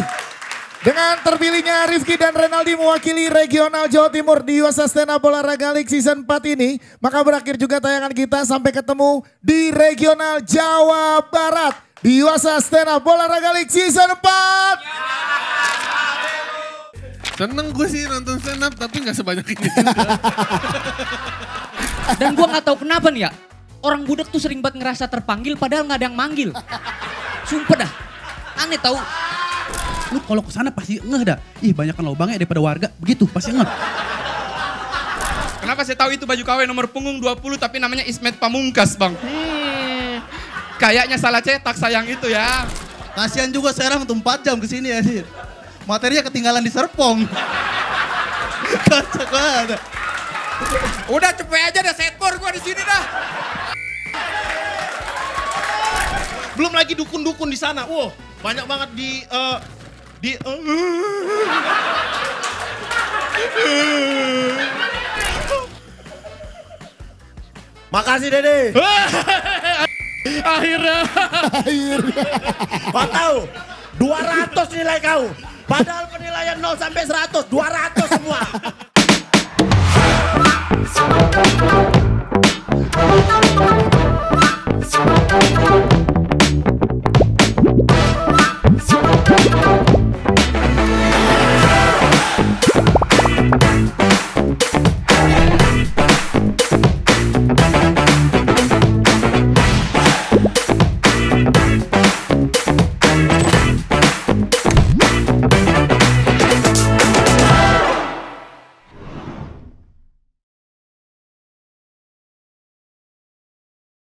Dengan terpilihnya Rifki dan Renaldi mewakili regional Jawa Timur di USA Stand Up Olahraga League Season 4 ini, maka berakhir juga tayangan kita. Sampai ketemu di regional Jawa Barat di USA Stand Up Olahraga League Season 4. Seneng gue sih nonton stand up tapi gak sebanyak ini juga. Dan gue gak tahu kenapa nih ya, orang budak tuh sering banget ngerasa terpanggil padahal gak ada yang manggil. Sumpah dah, aneh tahu. Lu kalau kesana pasti ngeh dah. Ih banyakan lubangnya daripada warga, begitu pasti ngeh. Kenapa saya tahu itu baju KW nomor punggung 20 tapi namanya Ismet Pamungkas Bang. Kayaknya salah cetak sayang itu ya. Kasihan juga sekarang untuk 4 jam kesini ya sih. Materinya ketinggalan di Serpong. Kocak banget. Udah cepet aja dah setbor gua di sini dah. Belum lagi dukun-dukun di sana. Wow, banyak banget di Makasih Dede. Akhirnya. Kau tahu 200 nilai kau. Padahal penilaian 0 sampai 100, 200 semua.